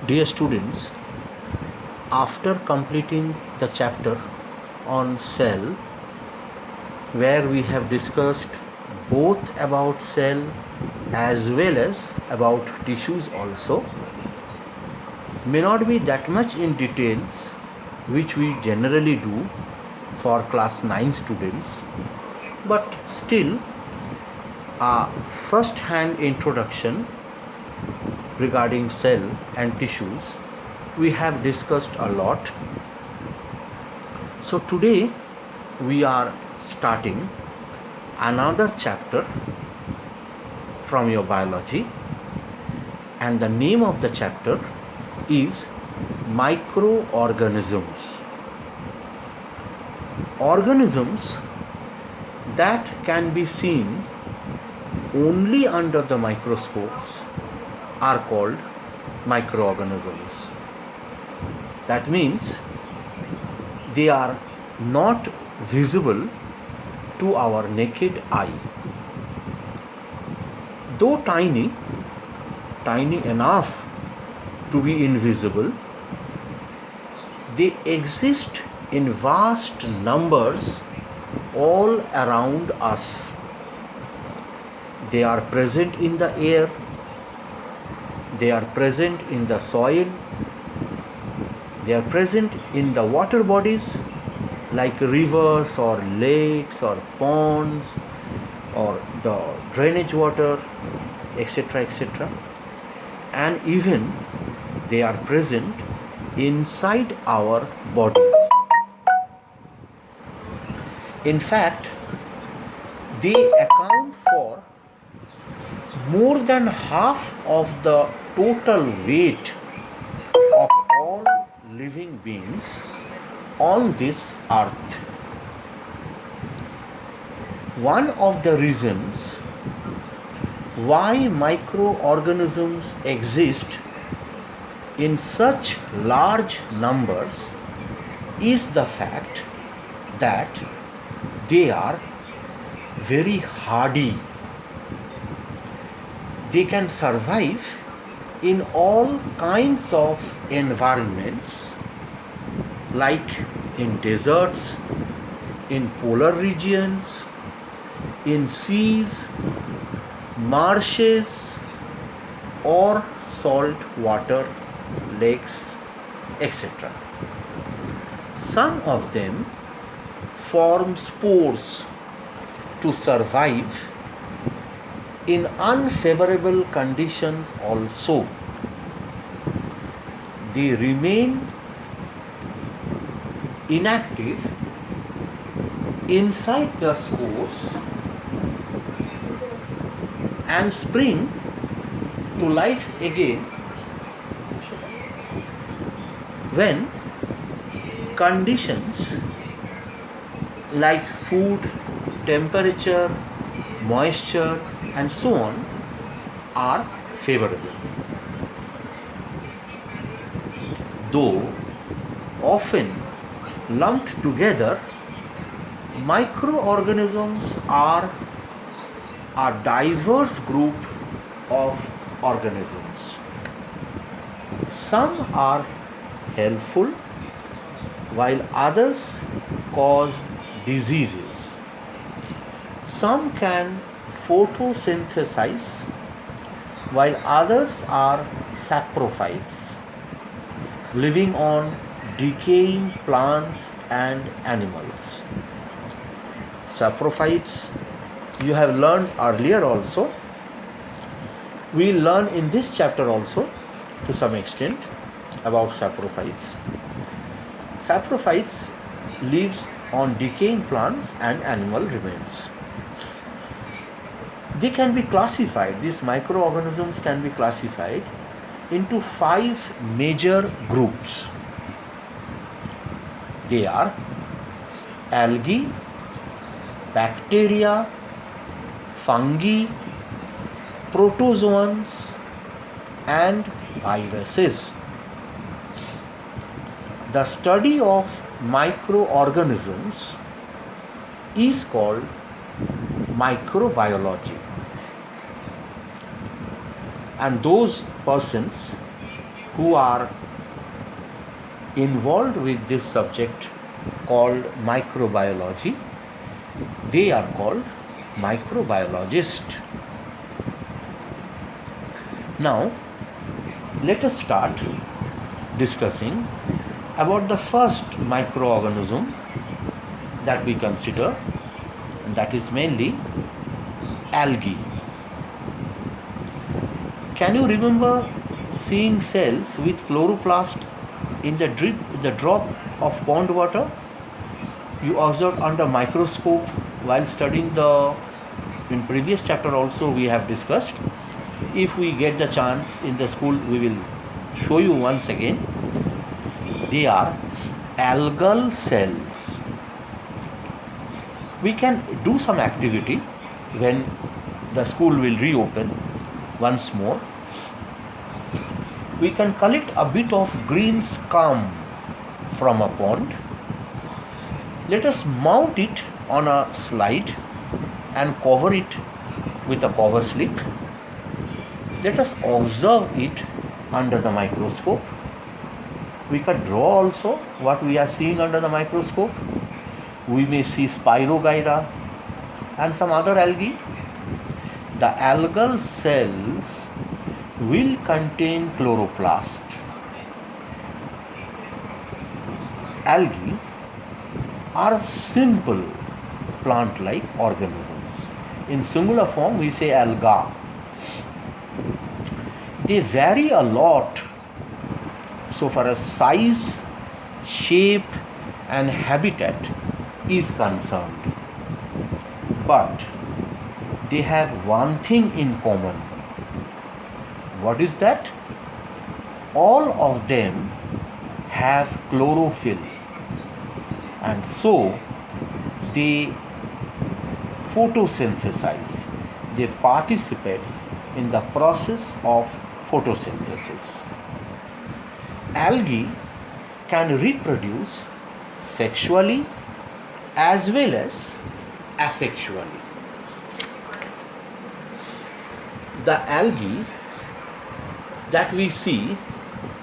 Dear students, after completing the chapter on cell, where we have discussed both about cell as well as about tissues also, may not be that much in details which we generally do for class 9 students, but still a first hand introduction regarding cell and tissues we have discussed a lot. So today we are starting another chapter from your biology, and the name of the chapter is microorganisms. Organisms that can be seen only under the microscopes are called microorganisms. That means they are not visible to our naked eye. Though tiny enough to be invisible, they exist in vast numbers all around us. They are present in the air, they are present in the soil, they are present in the water bodies like rivers or lakes or ponds or the drainage water, etc., etc. And even they are present inside our bodies. In fact, they account for more than half of the total weight of all living beings on this earth. One of the reasons why microorganisms exist in such large numbers is the fact that they are very hardy. They can survive in all kinds of environments, like in deserts, in polar regions, in seas, marshes, or salt water lakes, etc. Some of them form spores to survive in unfavorable conditions also. They remain inactive inside the spores and spring to life again when conditions like food, temperature, moisture, and so on are favorable. Though often lumped together, microorganisms are a diverse group of organisms. Some are helpful while others cause diseases. Some can photosynthesize while others are saprophytes, living on decaying plants and animals. Saprophytes you have learned earlier also. We will learn in this chapter also to some extent about saprophytes. Saprophytes lives on decaying plants and animal remains. They can be classified, these microorganisms can be classified into 5 major groups. They are algae, bacteria, fungi, protozoans, and viruses. The study of microorganisms is called microbiology. And those persons who are involved with this subject called microbiology. They are called microbiologists. Now, let us start discussing about the first microorganism that we consider, and that is mainly algae. Can you remember seeing cells with chloroplast in the drop of pond water you observed under microscope while studying in previous chapter also we have discussed. If we get the chance in the school, we will show you once again. They are algal cells. We can do some activity when the school will reopen once more. We can collect a bit of green scum from a pond. Let us mount it on a slide and cover it with a cover slip. Let us observe it under the microscope. We can draw also what we are seeing under the microscope. We may see Spirogyra and some other algae. The algal cells will contain chloroplast. Algae are simple plant-like organisms. In singular form, we say alga. They vary a lot so far as size, shape, and habitat is concerned. But they have one thing in common. What is that? All of them have chlorophyll, and so they photosynthesize. They participate in the process of photosynthesis. Algae can reproduce sexually as well as asexually. The algae that we see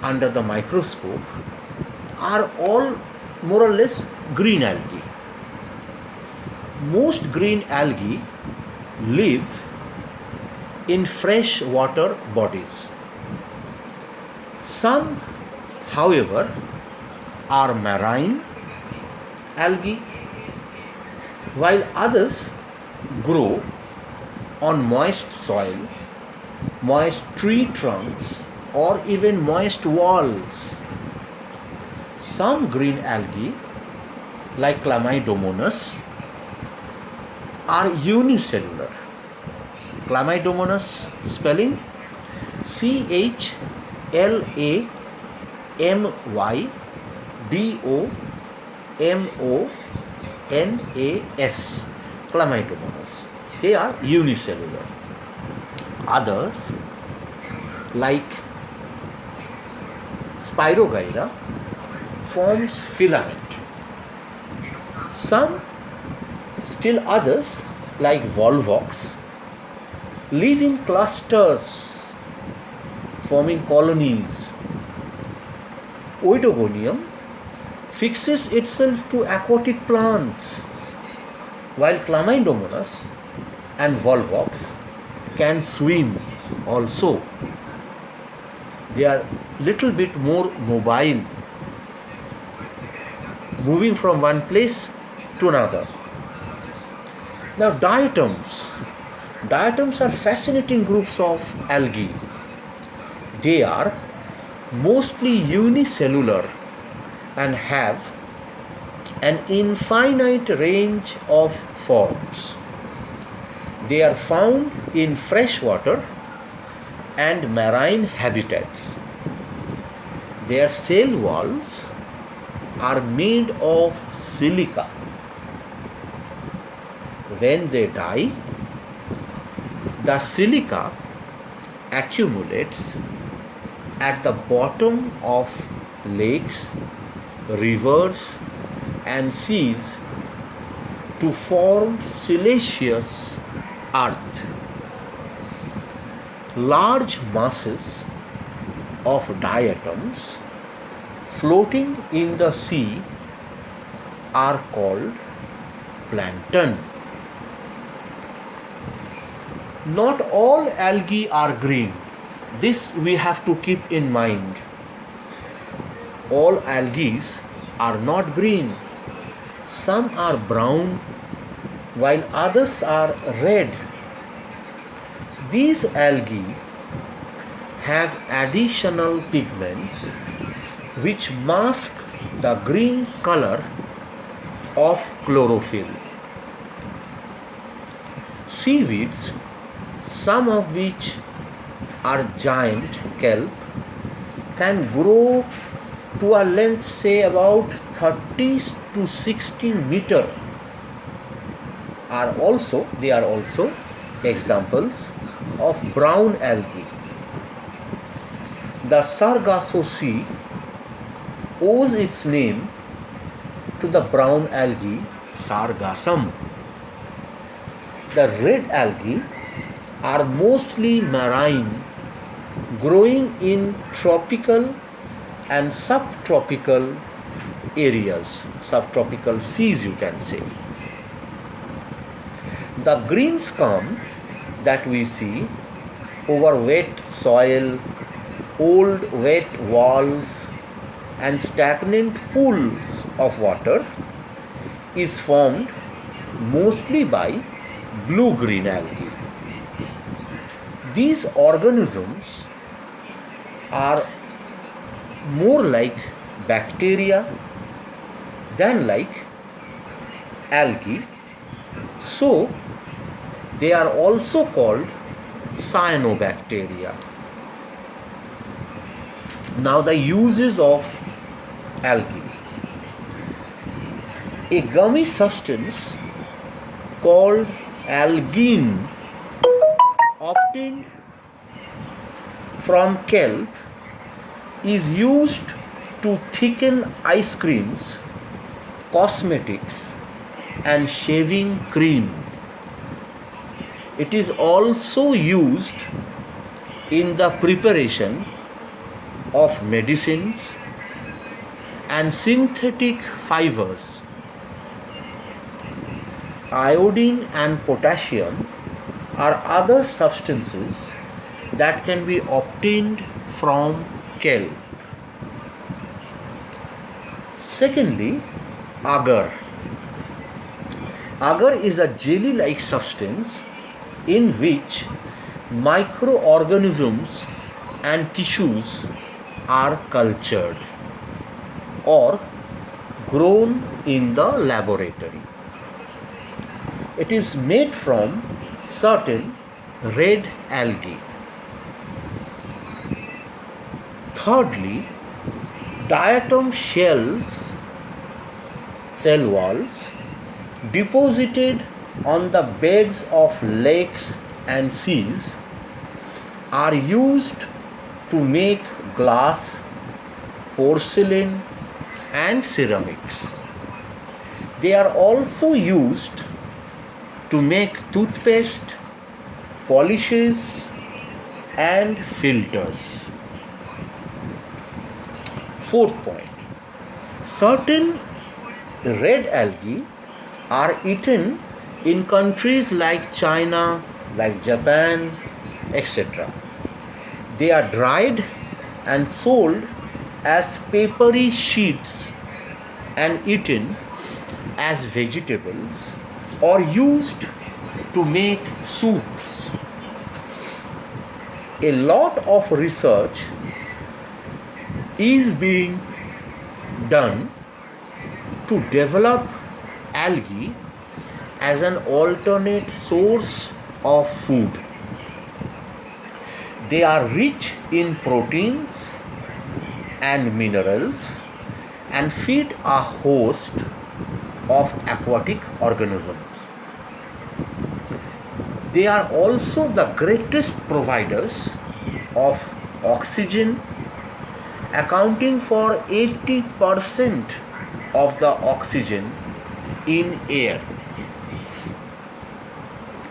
under the microscope are all more or less green algae. Most green algae live in fresh water bodies. Some, however, are marine algae, while others grow on moist soil, moist tree trunks, or even moist walls. Some green algae, like Chlamydomonas, are unicellular. Chlamydomonas spelling CHLAMYDOMONAS, Chlamydomonas. They are unicellular. Others, like Spirogyra, forms filament. Some, still others, like Volvox, live in clusters, forming colonies. Oedogonium fixes itself to aquatic plants, while Chlamydomonas and Volvox can swim also. They are little bit more mobile, moving from one place to another. Now, diatoms. Diatoms are fascinating groups of algae. They are mostly unicellular and have an infinite range of forms. They are found in freshwater and marine habitats. Their cell walls are made of silica. When they die, the silica accumulates at the bottom of lakes, rivers, and seas to form siliceous earth. Large masses of diatoms floating in the sea are called plankton. Not all algae are green. This we have to keep in mind. All algae are not green. Some are brown while others are red. These algae have additional pigments which mask the green color of chlorophyll. Seaweeds, some of which are giant kelp, can grow to a length say about 30 to 60 meter. They are also examples of brown algae. The Sargasso Sea owes its name to the brown algae Sargassum. The red algae are mostly marine, growing in tropical and subtropical areas, subtropical seas you can say. The green scum that we see over wet soil, old wet walls and stagnant pools of water is formed mostly by blue-green algae. These organisms are more like bacteria than like algae, so they are also called cyanobacteria. Now the uses of algae. A gummy substance called algin obtained from kelp is used to thicken ice creams, cosmetics and shaving cream. It is also used in the preparation of medicines and synthetic fibers. Iodine and potassium are other substances that can be obtained from kelp. Secondly, agar. Agar is a jelly-like substance in which microorganisms and tissues are cultured or grown in the laboratory. It is made from certain red algae. Thirdly, diatom shells, cell walls, deposited on the beds of lakes and seas are used to make glass, porcelain and ceramics. They are also used to make toothpaste, polishes and filters. Fourth point, certain red algae are eaten in countries like China, like Japan, etc. They are dried and sold as papery sheets and eaten as vegetables or used to make soups. A lot of research is being done to develop algae as an alternate source of food. They are rich in proteins and minerals and feed a host of aquatic organisms. They are also the greatest providers of oxygen, accounting for 80% of the oxygen in air.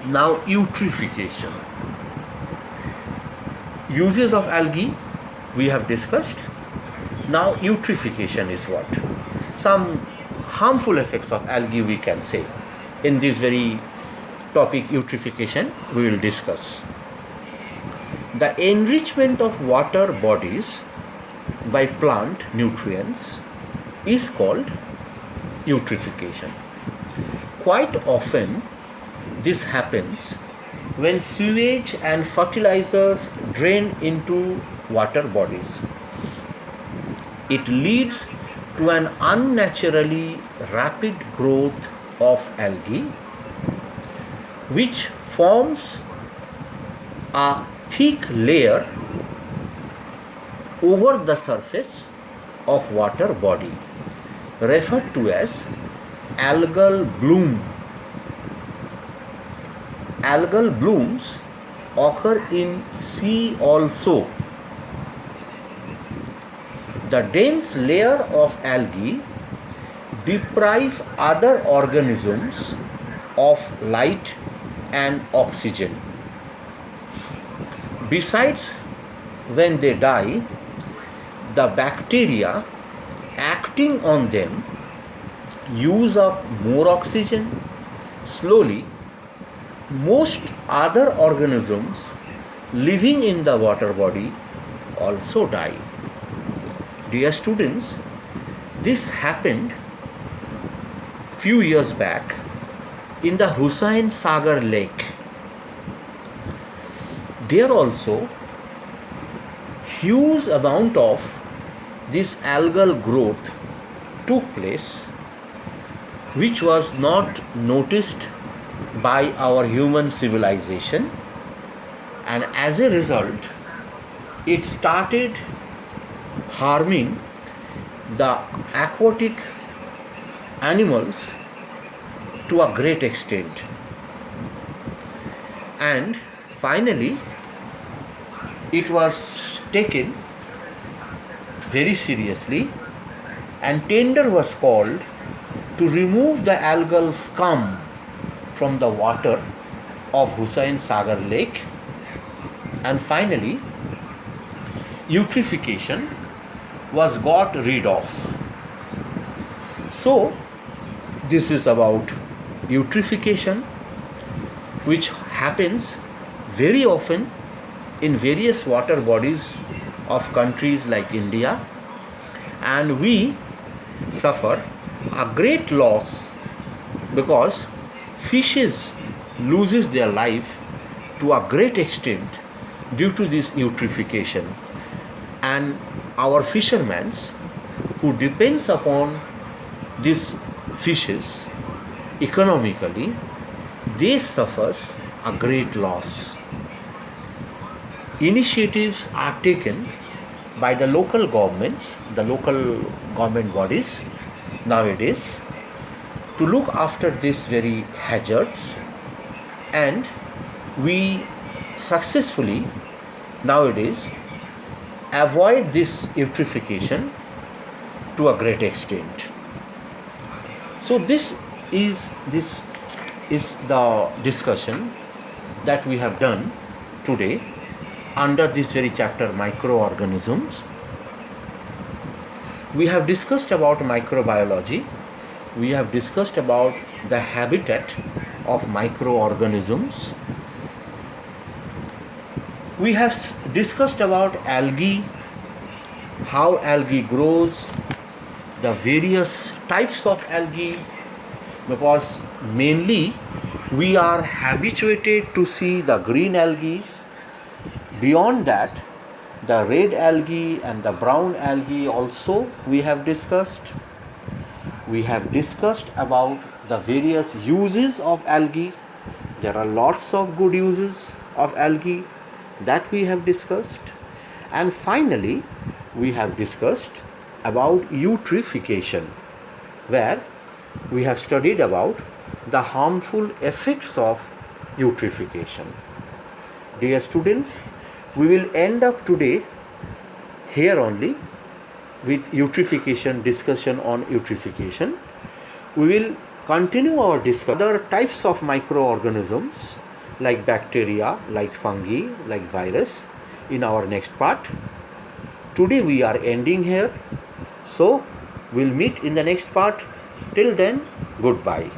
Now, eutrophication. Uses of algae. we have discussed. Now eutrophication is what? Some harmful effects of algae we can say. In this very topic eutrophication we will discuss. The enrichment of water bodies by plant nutrients is called eutrophication. Quite often this happens when sewage and fertilizers drain into water bodies. It leads to an unnaturally rapid growth of algae, which forms a thick layer over the surface of water body, referred to as algal bloom. Algal blooms occur in sea also. The dense layer of algae deprive other organisms of light and oxygen. Besides, when they die, the bacteria acting on them use up more oxygen. Slowly, most other organisms living in the water body also die. Dear students, this happened few years back in the Hussain Sagar Lake. There also huge amount of this algal growth took place, which was not noticed by our human civilization, and as a result it started harming the aquatic animals to a great extent. And finally it was taken very seriously and tender was called to remove the algal scum from the water of Hussain Sagar Lake, and finally eutrophication was got rid of. So this is about eutrophication, which happens very often in various water bodies of countries like India, and we suffer a great loss because fishes loses their life to a great extent due to this eutrophication, and our fishermen who depends upon these fishes economically, they suffers a great loss. Initiatives are taken by the local governments, the local government bodies nowadays to look after these very hazards, and we successfully nowadays avoid this eutrophication to a great extent. So this is the discussion that we have done today under this very chapter, microorganisms. We have discussed about microbiology. We have discussed about the habitat of microorganisms. We have discussed about algae, how algae grows, the various types of algae, because mainly we are habituated to see the green algae. Beyond that, the red algae and the brown algae also we have discussed. We have discussed about the various uses of algae. There are lots of good uses of algae that we have discussed. And finally, we have discussed about eutrophication, where we have studied about the harmful effects of eutrophication. Dear students, we will end up today here only with eutrophication, discussion on eutrophication. We will continue our discussion other types of microorganisms like bacteria, like fungi, like virus in our next part. today we are ending here. So we'll meet in the next part. Till then, goodbye.